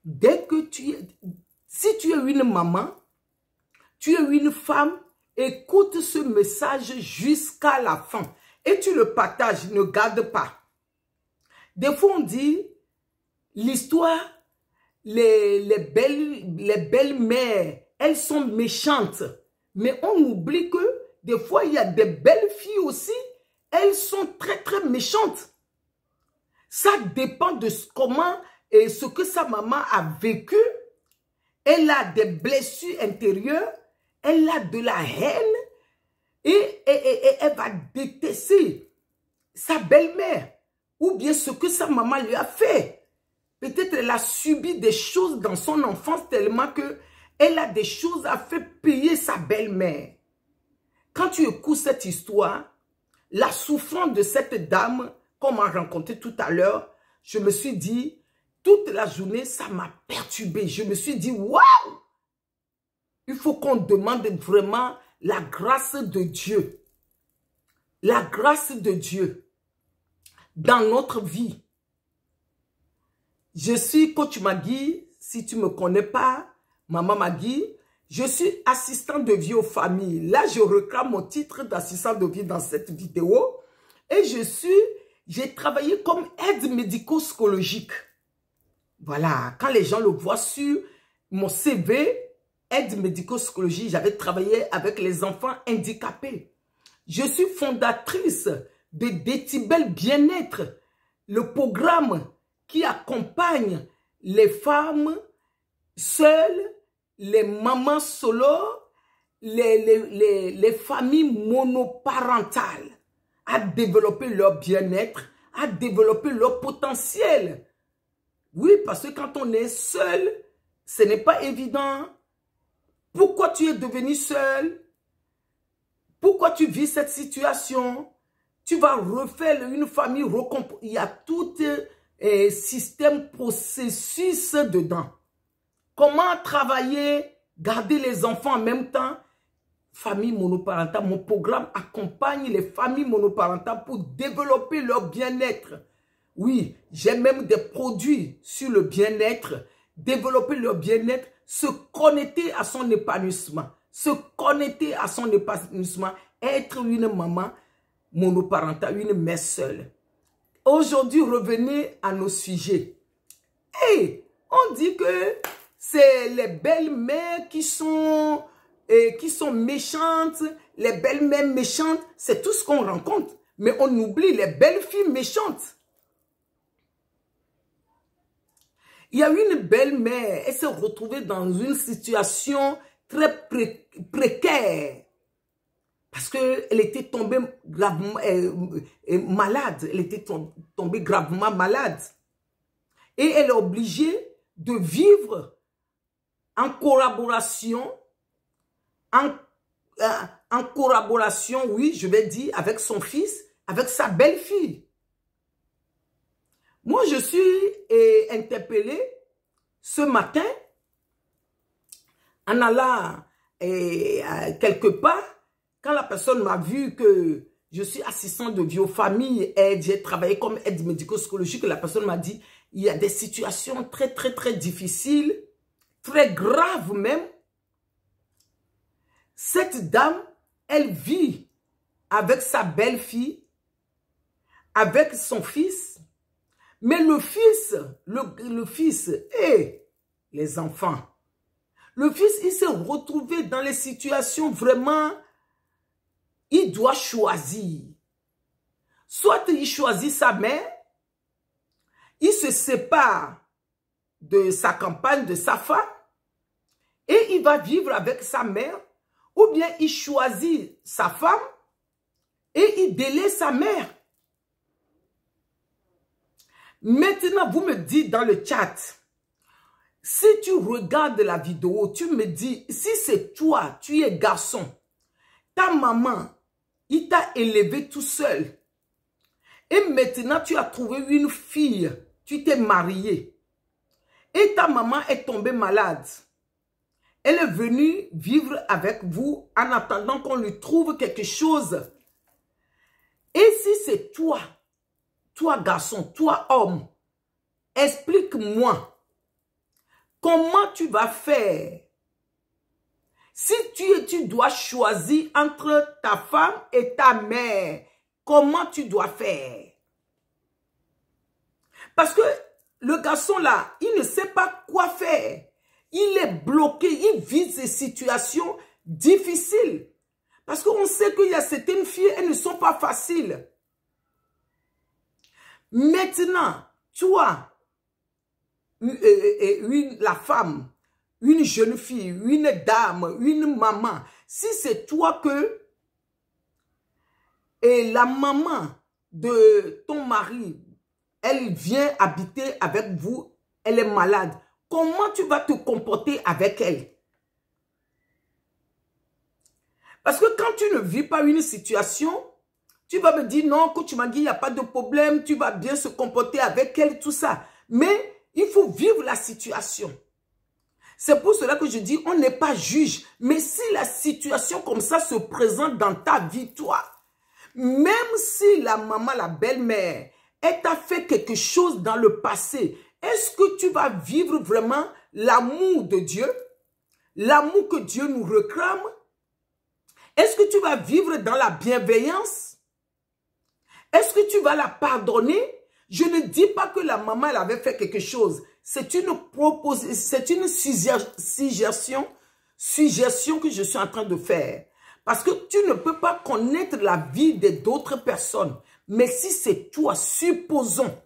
Dès que si tu es une maman, tu es une femme, écoute ce message jusqu'à la fin. Et tu le partages, ne garde pas. Des fois, on dit, l'histoire, les belles-mères, elles sont méchantes. Mais on oublie que des fois, il y a des belles filles aussi, elles sont très, très méchantes. Ça dépend de comment et ce que sa maman a vécu. Elle a des blessures intérieures, elle a de la haine et elle va détester sa belle-mère ou bien ce que sa maman lui a fait. Peut-être elle a subi des choses dans son enfance tellement que elle a des choses à faire payer sa belle-mère. Quand tu écoutes cette histoire, la souffrance de cette dame, qu'on m'a rencontré tout à l'heure, je me suis dit, toute la journée, ça m'a perturbé. Je me suis dit, waouh! Il faut qu'on demande vraiment la grâce de Dieu. La grâce de Dieu dans notre vie. Je suis coach Magui. Si tu ne me connais pas, maman Magui, je suis assistant de vie aux familles. Là, je réclame mon titre d'assistant de vie dans cette vidéo. Et j'ai travaillé comme aide médico-psychologique. Voilà, quand les gens le voient sur mon CV, aide médico-psychologique, j'avais travaillé avec les enfants handicapés. Je suis fondatrice de Décibel Bien-être, le programme qui accompagne les femmes seules, les mamans solo, les familles monoparentales à développer leur bien-être, à développer leur potentiel. Oui, parce que quand on est seul, ce n'est pas évident. Pourquoi tu es devenu seul? Pourquoi tu vis cette situation? Tu vas refaire une famille recomposée. Il y a tout un système, processus dedans. Comment travailler, garder les enfants en même temps? Famille monoparentale, mon programme accompagne les familles monoparentales pour développer leur bien-être. Oui, j'ai même des produits sur le bien-être, développer leur bien-être, se connecter à son épanouissement, se connecter à son épanouissement, être une maman monoparentale, une mère seule. Aujourd'hui, revenez à nos sujets. Et on dit que c'est les belles-mères qui sont méchantes, les belles-mères méchantes, c'est tout ce qu'on rencontre. Mais on oublie les belles-filles méchantes. Il y a une belle-mère, elle s'est retrouvée dans une situation très précaire. Parce qu'elle était tombée gravement malade. Elle était tombée gravement malade. Et elle est obligée de vivre en collaboration, oui, je vais dire, avec son fils, avec sa belle-fille. Moi, je suis interpellée ce matin en allant quelque part, quand la personne m'a vu que je suis assistant de vie aux familles, j'ai travaillé comme aide médico-psychologique, la personne m'a dit, il y a des situations très, très, très difficiles, très graves même. Cette dame, elle vit avec sa belle-fille, avec son fils, mais le fils et les enfants, le fils, il s'est retrouvé dans les situations vraiment, il doit choisir. Soit il choisit sa mère, il se sépare de sa compagne, de sa femme, et il va vivre avec sa mère, ou bien il choisit sa femme, et il délaisse sa mère. Maintenant, vous me dites dans le chat, si tu regardes la vidéo, tu me dis, si c'est toi, tu es garçon, ta maman, il t'a élevé tout seul. Et maintenant, tu as trouvé une fille, tu t'es marié. Et ta maman est tombée malade. Elle est venue vivre avec vous en attendant qu'on lui trouve quelque chose. Et si c'est toi, toi garçon, toi homme, explique-moi. Comment tu vas faire? Si tu dois choisir entre ta femme et ta mère, comment tu dois faire? Parce que le garçon là, il ne sait pas quoi faire. Il est bloqué, il vit des situations difficiles. Parce qu'on sait qu'il y a certaines filles, elles ne sont pas faciles. Maintenant, toi, la femme, une jeune fille, une dame, une maman, si c'est toi que la maman de ton mari, elle vient habiter avec vous, elle est malade, comment tu vas te comporter avec elle? Parce que quand tu ne vis pas une situation, tu vas me dire non, que tu m'as dit il n'y a pas de problème, tu vas bien se comporter avec elle, tout ça. Mais il faut vivre la situation. C'est pour cela que je dis, on n'est pas juge. Mais si la situation comme ça se présente dans ta vie, toi, même si la maman, la belle-mère, elle t'a fait quelque chose dans le passé, est-ce que tu vas vivre vraiment l'amour de Dieu? L'amour que Dieu nous réclame? Est-ce que tu vas vivre dans la bienveillance? Est-ce que tu vas la pardonner? Je ne dis pas que la maman elle avait fait quelque chose. C'est une proposition, c'est une suggestion que je suis en train de faire. Parce que tu ne peux pas connaître la vie d'autres personnes. Mais si c'est toi, supposons,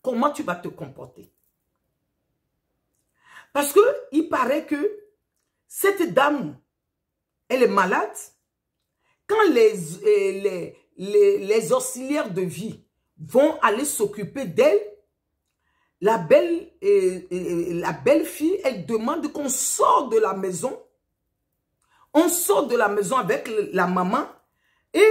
comment tu vas te comporter? Parce que il paraît que cette dame, elle est malade. Quand les auxiliaires de vie vont aller s'occuper d'elle, la belle fille, elle demande qu'on sorte de la maison. On sort de la maison avec la maman. Et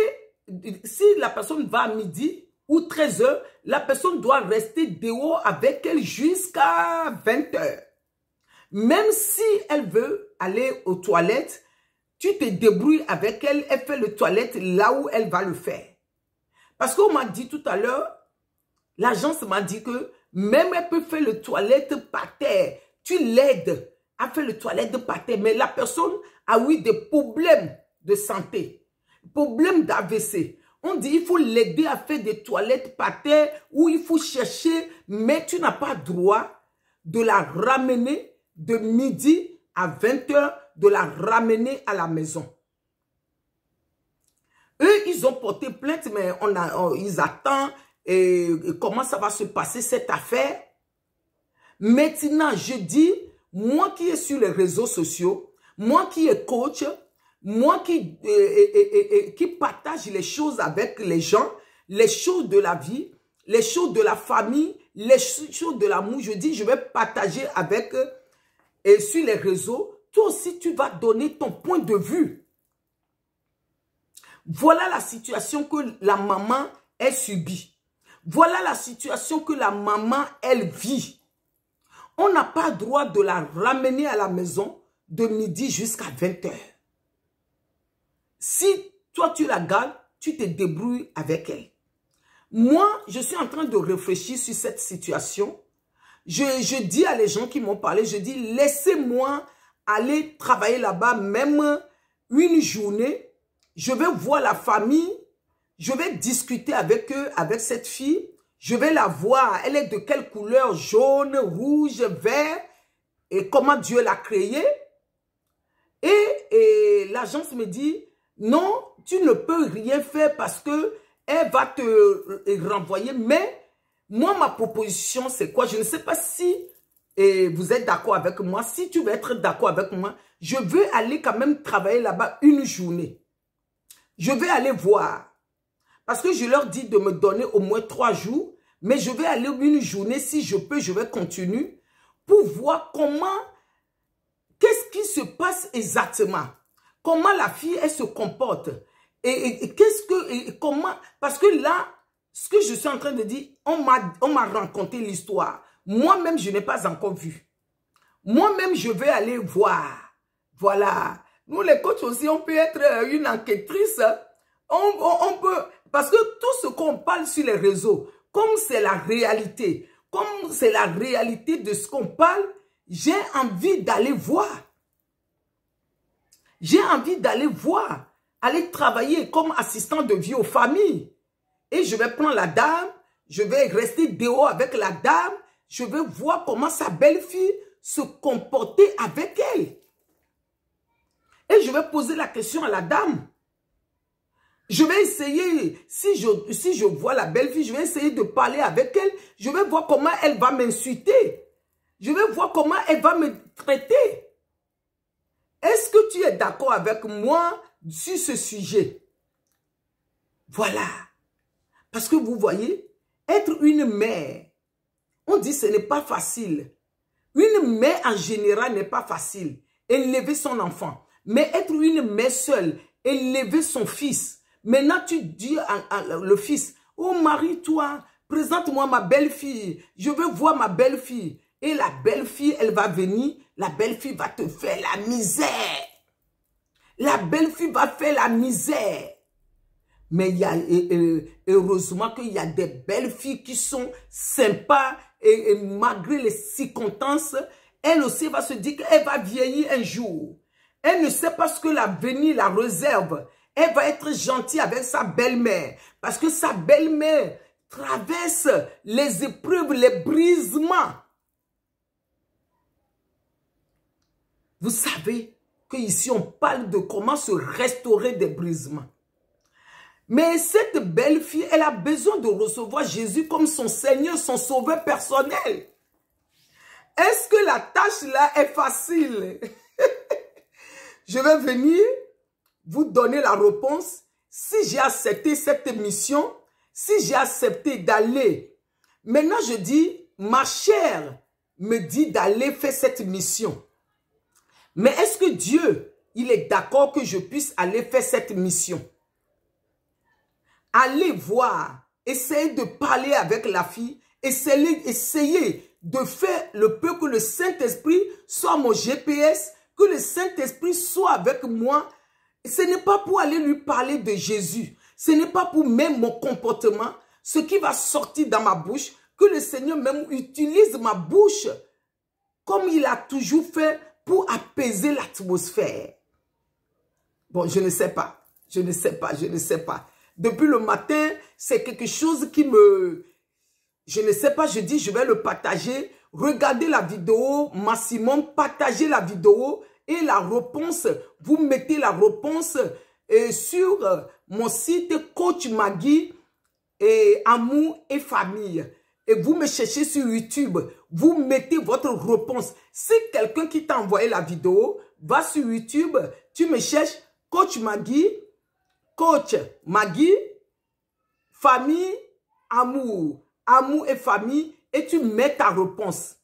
si la personne va à midi ou 13 h, la personne doit rester dehors avec elle jusqu'à 20 h. Même si elle veut aller aux toilettes, tu te débrouilles avec elle, elle fait le toilette là où elle va le faire. Parce qu'on m'a dit tout à l'heure, l'agence m'a dit que même elle peut faire le toilette par terre. Tu l'aides à faire le toilette par terre. Mais la personne a eu des problèmes de santé, problèmes d'AVC. On dit il faut l'aider à faire des toilettes par terre ou il faut chercher, mais tu n'as pas droit de la ramener de midi à 20 h, de la ramener à la maison. Eux, ils ont porté plainte, mais ils attendent comment ça va se passer cette affaire. Maintenant, je dis, moi qui est sur les réseaux sociaux, moi qui est coach, moi qui partage les choses avec les gens, les choses de la vie, les choses de la famille, les choses de l'amour, je dis, je vais partager avec eux et sur les réseaux. Toi aussi, tu vas donner ton point de vue. Voilà la situation que la maman, elle subit. Voilà la situation que la maman, elle vit. On n'a pas le droit de la ramener à la maison de midi jusqu'à 20 h. Si toi, tu la gardes, tu te débrouilles avec elle. Moi, je suis en train de réfléchir sur cette situation. Je dis à les gens qui m'ont parlé, je dis, laissez-moi aller travailler là-bas, même une journée. Je vais voir la famille, je vais discuter avec eux, avec cette fille. Je vais la voir, elle est de quelle couleur? Jaune, rouge, vert, et comment Dieu l'a créée. Et l'agence me dit, non, tu ne peux rien faire parce que elle va te renvoyer. Mais moi, ma proposition, c'est quoi? Je ne sais pas si vous êtes d'accord avec moi. Si tu veux être d'accord avec moi, je veux aller quand même travailler là-bas une journée. Je vais aller voir. Parce que je leur dis de me donner au moins 3 jours. Mais je vais aller une journée. Si je peux, je vais continuer. Pour voir comment, qu'est-ce qui se passe exactement. Comment la fille, elle se comporte. Et qu'est-ce que, comment, parce que là, ce que je suis en train de dire, on m'a raconté l'histoire. Moi-même, je n'ai pas encore vu. Moi-même, je vais aller voir. Voilà. Nous, les coachs aussi, on peut être une enquêtrice. On peut, parce que tout ce qu'on parle sur les réseaux, comme c'est la réalité, comme c'est la réalité de ce qu'on parle, j'ai envie d'aller voir. J'ai envie d'aller voir, aller travailler comme assistant de vie aux familles. Et je vais prendre la dame, je vais rester dehors avec la dame, je vais voir comment sa belle-fille se comportait avec elle. Et je vais poser la question à la dame. Je vais essayer, si je vois la belle-fille, je vais essayer de parler avec elle. Je vais voir comment elle va m'insulter. Je vais voir comment elle va me traiter. Est-ce que tu es d'accord avec moi sur ce sujet? Voilà. Parce que vous voyez, être une mère, on dit que ce n'est pas facile. Une mère en général n'est pas facile. Élever son enfant. Mais être une mère seule, élever son fils. Maintenant, tu dis le fils, oh marie-toi, présente-moi ma belle-fille. Je veux voir ma belle-fille. Et la belle-fille, elle va venir. La belle-fille va te faire la misère. La belle-fille va faire la misère. Mais il y a, heureusement qu'il y a des belles filles qui sont sympas et malgré les circonstances, elle aussi va se dire qu'elle va vieillir un jour. Elle ne sait pas ce que l'avenir la réserve. Elle va être gentille avec sa belle-mère parce que sa belle-mère traverse les épreuves, les brisements. Vous savez qu'ici on parle de comment se restaurer des brisements. Mais cette belle-fille, elle a besoin de recevoir Jésus comme son Seigneur, son sauveur personnel. Est-ce que la tâche là est facile? Je vais venir vous donner la réponse. Si j'ai accepté cette mission, si j'ai accepté d'aller, maintenant je dis, ma chair me dit d'aller faire cette mission. Mais est-ce que Dieu, il est d'accord que je puisse aller faire cette mission? Allez voir, essayez de parler avec la fille, essayez de faire le peu que le Saint-Esprit soit mon GPS, que le Saint-Esprit soit avec moi. Ce n'est pas pour aller lui parler de Jésus, ce n'est pas pour même mon comportement, ce qui va sortir dans ma bouche, que le Seigneur même utilise ma bouche comme il a toujours fait pour apaiser l'atmosphère. Bon, je ne sais pas, je ne sais pas, je ne sais pas. Depuis le matin, c'est quelque chose qui me... Je ne sais pas, je dis, je vais le partager. Regardez la vidéo, maximum, partagez la vidéo et la réponse, vous mettez la réponse sur mon site Coach Magui et Amour et Famille. Et vous me cherchez sur YouTube, vous mettez votre réponse. Si quelqu'un qui t'a envoyé la vidéo va sur YouTube, tu me cherches Coach Magui, famille, amour et famille, et tu mets ta réponse.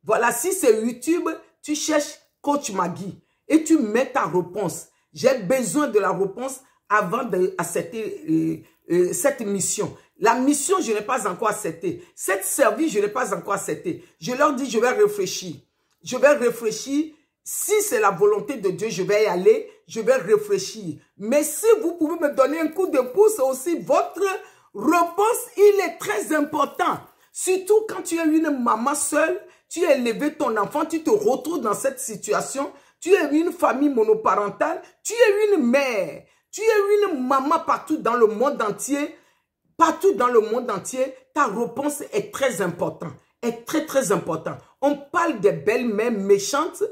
Voilà, si c'est YouTube, tu cherches Coach Magui et tu mets ta réponse. J'ai besoin de la réponse avant d'accepter cette mission. La mission, je n'ai pas encore accepté. Cette service, je n'ai pas encore accepté. Je leur dis, je vais réfléchir. Je vais réfléchir. Si c'est la volonté de Dieu, je vais y aller. Je vais réfléchir. Mais si vous pouvez me donner un coup de pouce aussi, votre réponse, il est très important. Surtout quand tu es une maman seule, tu as élevé ton enfant, tu te retrouves dans cette situation. Tu es une famille monoparentale. Tu es une mère. Tu es une maman partout dans le monde entier. Partout dans le monde entier, ta réponse est très importante. Est très, très importante. On parle des belles-mères méchantes,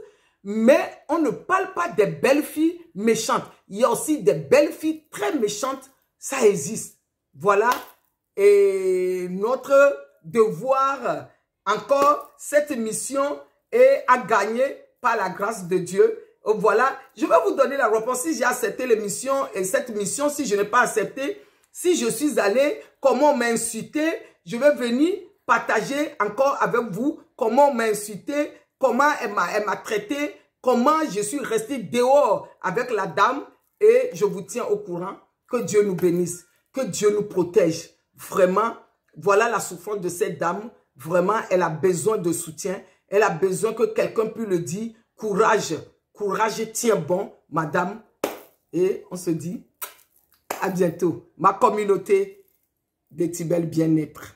mais on ne parle pas des belles-filles méchantes. Il y a aussi des belles-filles très méchantes. Ça existe. Voilà. Et notre devoir, encore, cette mission est à gagner par la grâce de Dieu. Voilà. Je vais vous donner la réponse. Si j'ai accepté l'émission et cette mission, si je n'ai pas accepté, si je suis allé, comment on m'a insulté, je vais venir partager encore avec vous comment on m'a insulté, comment elle m'a traité, comment je suis resté dehors avec la dame et je vous tiens au courant. Que Dieu nous bénisse, que Dieu nous protège. Vraiment, voilà la souffrance de cette dame. Vraiment, elle a besoin de soutien. Elle a besoin que quelqu'un puisse le dire. Courage, courage, tiens bon, madame. Et on se dit... À bientôt. Ma communauté des Tibel bien-être.